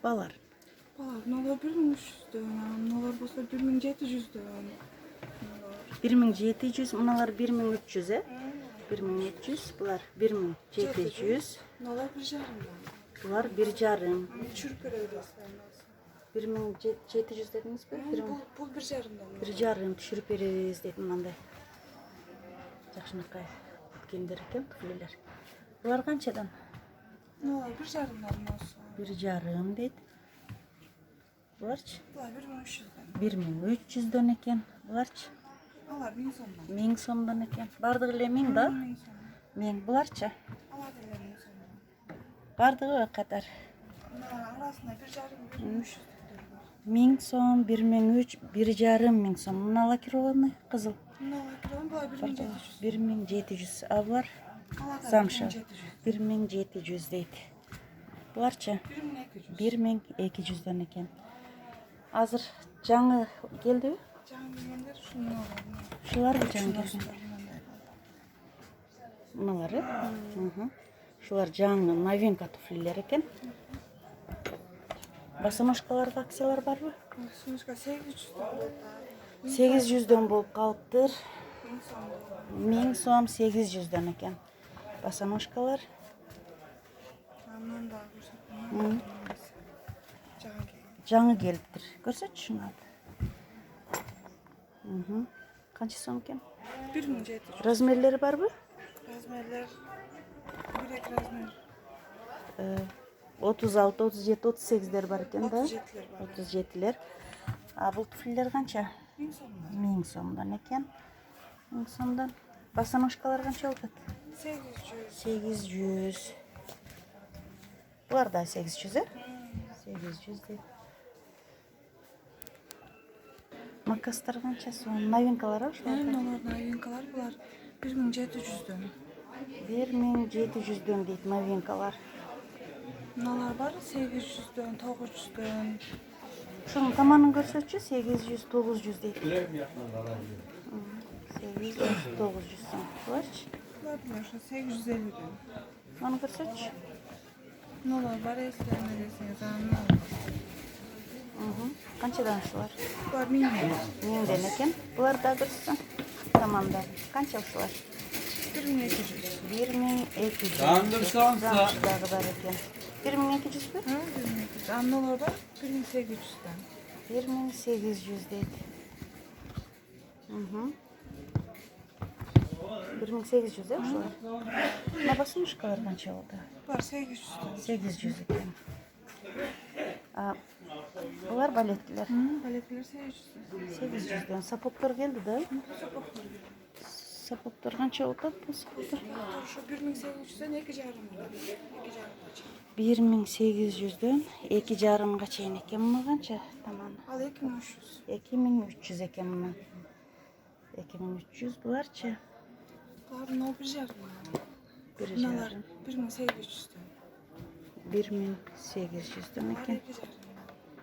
Балар. Мыналар 1300'дөн, мыналар болсо 1700'дөн. 1700, мыналар 1300, 1300, булар 1700, Мыналар 1,5'dan. булар 1,5. Düşürüp berебиз. 1700 dediniz mi? Bul 1,5'dan. 1,5 түшүрүп беребиз дейт мындай. Жакшынакай кийимдер экен, туфлилер. Булар канчадан? Мыналар 1,5'dan болсо. 1,5 дейт. Буларчы? Булар 1300'дөн. 1300'дөн экен. Буларчы? Алар 1000 сомдон. 1000 сомдон экен. Бардыгы эле 1000 да? 1000 сом. 1000. Буларчы? Алар деле 1000 сомдон. Бардыгы катар. Мына арасында 1,5-1300. 1000 сом, 1003, 1,5 сом. Мыналар кированный, кызыл. Мыналар кирон булар 1700. 1700. А булар? Алар да Замша. 1700. 1700 дейт. Буларчы? 1200. 1200'дөн экен. Азыр жаңы келдиби? Жаңы келгендер ушуналар. Ушуларбы жаңы келген? Мыналары? Шулар жаңы новинка туфлилер экен. Босоножкаларга акциялар барбы? Сумка 800'дөн. 800'дөн болуп калыптыр. 1000 сомдон. 1000 сом 800'дөн экен. Босоножкалар. Андан да көрсөтмөйм. Жаңы келген. Жаңы келиптир. Көрсөтчү шуну. Канча сом экен? 1700. Размерлери барбы? Размерлер бирек размер 36, 37, 38'ler бар экен да? 37'ler бар. 37'ler. А бул туфлилер канча? 1000 сомдон. 1000 сомдон экен. 1000 сомдон. Босоножкалар канча болот? 800. 800. Булар да 800, 800 дейт. Макастар канча сом? Новинкалар ушулар? Мыналар новинкалар булар 1700'дөн. 1700'дөн дейт новинкалар. Мыналар бар 800'дөн, 900'дөн. Ушунун таманын көрсөтчү 800, 900 дейт. 800, 900 сом. Буларчы? Булар мына 850'дөн. Аны көрсөтчү. Мыналар бар эслерме десеңиз, анан Канчадан ушулар? булар 1000'ден. 1000ден экен. Булар да көрсөтсөң. Таманда. Канча ушулар? 1200. 1200. Кандырсаңса. Дагы бар экен. 1200 бü? 1200. Мыналар бар 1800'дөн. 1800 дейт. 1800 да ушулар? Мына босоножкалар канча болду? Булар 800'дөн. 800 экен. Булар балеткилер. Балетлер 800'дөн. 800'дөн. Сапоктор келди да? Сапоктор канча болот бул сапоктор? Ошо 1800'дөн 2,5 миң. 2,5 1800'дөн 2,5 чейин экен. Мына канча таман? Ал 2300. 2300 экен мына. 2300 буларчы? Булар 1,5 миң. 1,5. 1800'дөн. 1800'дөн экен. 2,5 миң.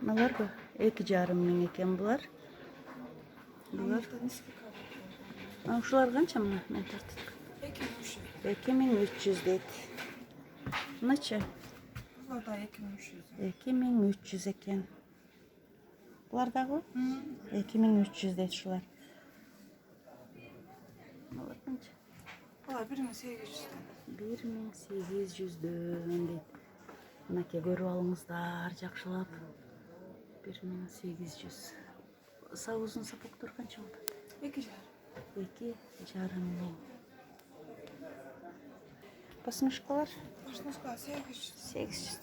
Мыналарбы? 2,5 миң экен булар. Булар. Ушулар канча мына? Мен тартып. 2300. 2300 дейт. Мыначы? Булар да 2300. 2300 экен. Булар дагы? 2300 дейт ушулар. Булар канча? Булар 1800'дөн. 1800'дөн дейт. Мынакей көрүп алыңыздар жакшылап. 1800. Сабызын сапоктор канча болот? 2,5. 2,5 миң. Босоножкалар? Башнашка 800. 800.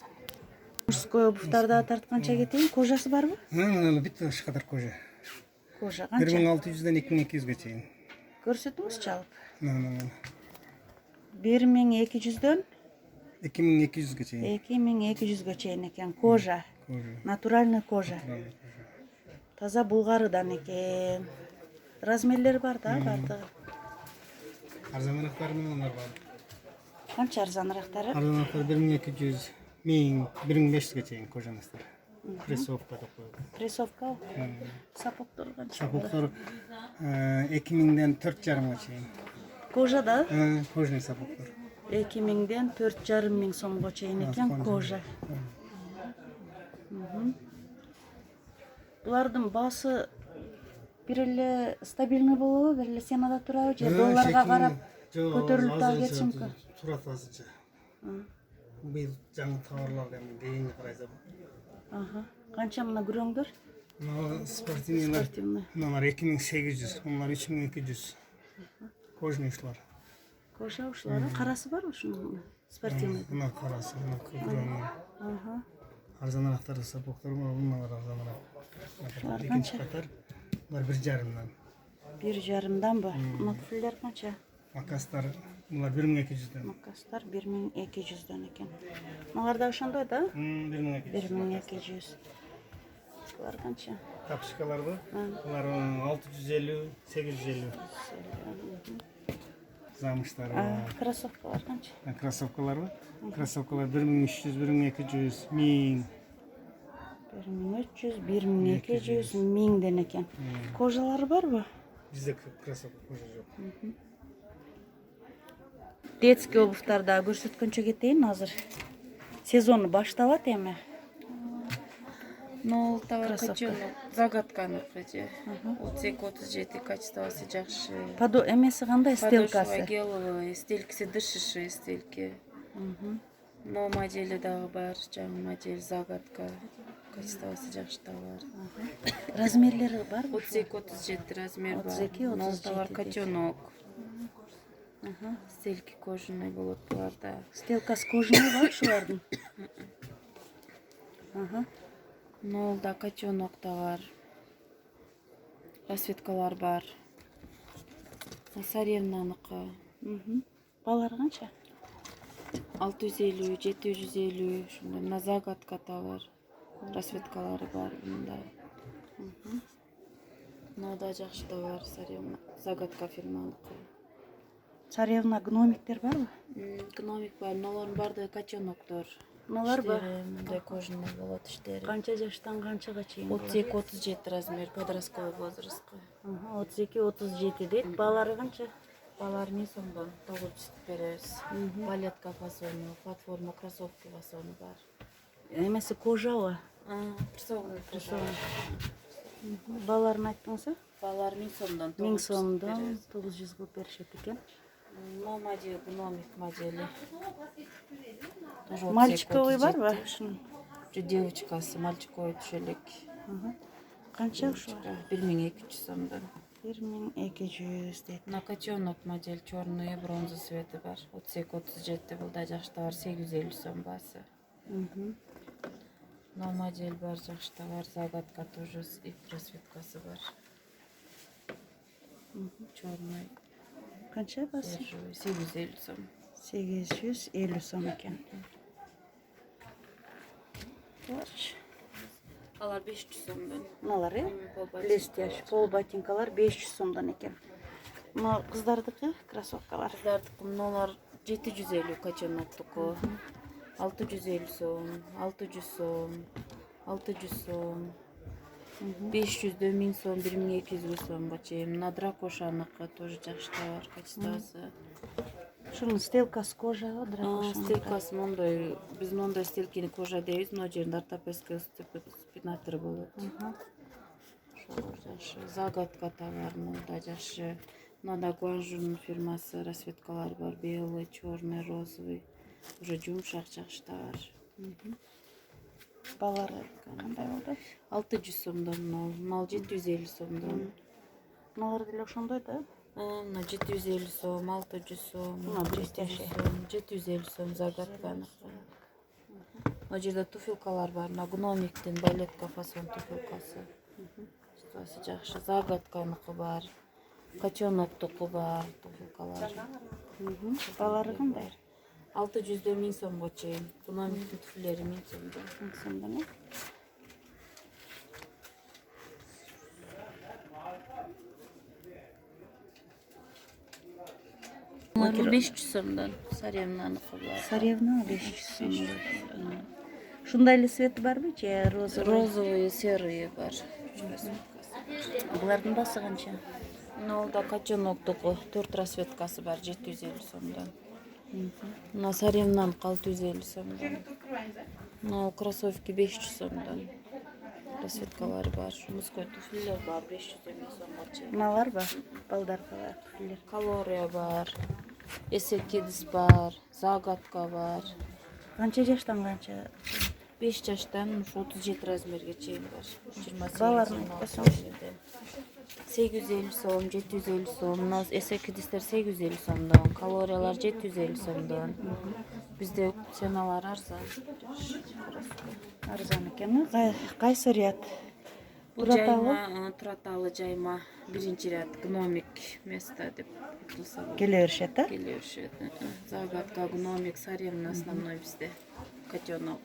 Мужской обувьтарда тартканча кетейин. Кожасы барбы? Мына бит шкатар кожа. Кожа канча? 1600'дөн 2200'ге чейин. Көрсөтүңүзчү алып. Мына 1200'дөн 2200'ге чейин. 2200'ге чейин экен. Кожа. Кожа. Натуральный кожа. Таза булгарыдан экен. Размерлери бар да, бардыгы. Арзаныраактары менен алар бар. Канча арзаныраактары? Арзаныраактары 1200, 1000, 1500'ге чейин кожаныстар. Крессовка деп коет. Крессовка. Сапоктор канча? Сапоктор 2000'ден 4,5 чейин. Кожа да? Кожный сапоктор. 2000'ден 4,5 миң сомго чейин экен кожа. Булардын баасы бир эле стабильный болобу, бир эле сенада турабы же долларга карап көтөрүлүп дагы кетиши мүмкүн? Турат азырча. Быйыл жаңы товарлар эми кийинки карайсам. Канча мына күрөңдөр? Мына спортивныйлар. Спортивный. Мыналар 2800, мыналар 3200. Кожный ушулар. Коша ушулар, карасы барбы ушунун? Спортивный. Мына карасы, мына күрөң. Арзанырактары сапоктор бар, мыналар арзаныраак. Экинчи катар булар 1,5-дан. 1,5-данбы? Мына туфлилер канча? Макастар булар 1200-дан. Макастар 1200-дан экен. Мыналар да ошондой да? 1200. 1200. Булар канча? Тапчыкаларбы? Булар 650, 850. Замыштар бар. Кроссовкалар канча? Кроссовкаларбы? Кроссовкалар 1300, 1200, 1000. 1300, 1200, 1000ден экен. Кожалары барбы? Бизде кроссовка кожа жок. Детский обувьтар да көрсөткөнчө кетейин азыр. Сезону башталат эми. Нол товар каченый. Загадканыкы же. 32-37 качествосы жакшы. Эмеси кандай стелкасы? Подошва геловый, стелькиси дышиши стельки. Но модели дагы бар, жаңы модель загадка. Качествосы жакшы товар. Размерлери барбы? 32-37 размер бар. 32-37 Нол товар котенок. Стельки кожаный болот буларда. Стелкасы кожаный бар ушулардын? Нолда котенок да бар. Расцветкалар бар. Царевнаныкы. Балары канча? 650, 750, ушундай. Мына загадка товар. Расцветкалары бар мында. Мында жакшы товар, царевна. Загадка фирманыкы. Царевна гномиктер барбы? Гномик бар, мыналардын баардыгы котеноктор. Мыналарбы? Мындай кожаный болот иштери. Канча жаштан канчага чейин? 32-37 размер, подростковый возрастка. 32-37 дейт. Балары канча? Балар 1000 сомдон 900 беребиз. Балетка фасону, платформа кроссовки фасону бар. Эмеси кожабы? Прессованный. Баларын айттыңызбы? Балар 1000 сомдон 1000 сомдон 900 кылып беришет экен. Но модель, гномик модели. Мальчиковый барбы? Девочкасы, мальчиковый түшөлөк. Канча ушул? 1200 сомдон. 1200 дейт. На котенок модель черный, бронза цвети бар. 32-37 бул да жакшы товар, 850 сом баасы. Но модель бар, жакшы товар, загадка тоже и просветкасы бар. Черный. Канча баасы? 850 сом. 850 сом экен. Алар 500 сомдон. Мыналар лестяш, пол ботинкалар 500 сомдон экен. Мына кыздардыкы кроссовкалар. Кыздардыкы мыналар 750 котеноктуку. 650 сом, 600 сом, 600 сом. 500 1000 сом, 1200 сомго чейин. Мына дракошаныкы тоже жакшы товар, качествосы. Ушунун стелкасы кожа, дракошаныкы. Стелкасы мондай, биз мондай стелкини кожа дейбиз, мына жеринде ортопедский спинатор болот. Ошолор жакшы. Загадка товар, мында жакшы. Мында Гуанжун фирмасы, расцветкалар бар, белый, черный, розовый. Уже жумшак жакшы товар. Балары кандай болду? 600 сомдон, мал 750 сомдон. Мыналар деле ошондой да? Мына 750 сом, 600 сом, 750 сом загадканыкы. Мына жерде туфелкалар бар, мына гномиктин балетка фасон туфелкасы. Ситуасы жакшы, загадканыкы бар. Котеноктуку бар, туфелкалар. Балары кандай? 600 1000 сомго чейин. Гномиктин туфелери 1000 сомдон. 1000 сомдон э? Мына 500 сомдон. Царевнаныкы бар. Царевна 500 сомдон. Ушундай эле цвети барбы же розовый? Розовые, серые бар. Булардын баасы канча? Нолда котеноктуку 4 расцветкасы бар, 750 сомдон. Мына царевнаныкы 650 сомдон. No, krossovki 500 so'mdan. Расцветкалары бар. Мужской туфлилер бар 550 сомгача. Мыналар ба? Балдаркалар, туфлилер. Калория бар. Эсек кедис бар. Загадка бар. Канча жаштан канча? 5 жаштан 37 размерге чейин бар. 28 Балаларның сом, қосың? 850 сом, 750 сом. Мына эсек кедистер 850 сомдон. Калориялар 750 сомдон. Бизде ценалар арзан. Арзан экен. Кайсы ряд? Бул жайма, тураталы жайма. Биринчи ряд гномик место деп айтылса болот. Келе беришет, а? Келе беришет. Загадка, гномик, царевна основной бизде. Котенок.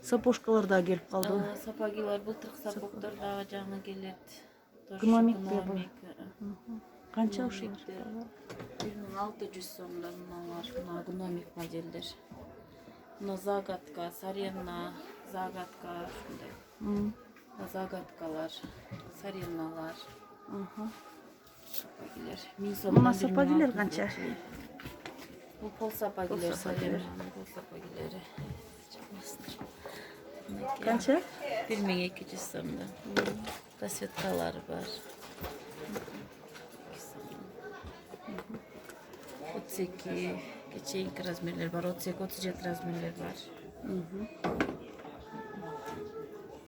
Сапожкалар да келип калды. Сапагилар, былтыркы сапоктор дагы жаңы келет. Гномик деп бул. Канча ушул? 1600 сомдон мыналар, мына гномик моделдер. Мына загадка, царевна, загадка ушундай. Загадкалар, царевналар. Сапагилер. 1000 сомдон. Мына сапагилер канча? Бул пол сапагилер, царевна, пол сапагилери. Канча? 1200 сомдон. Расцветкалары бар. 32 чейинки размерлер бар, 32-37 размерлер бар.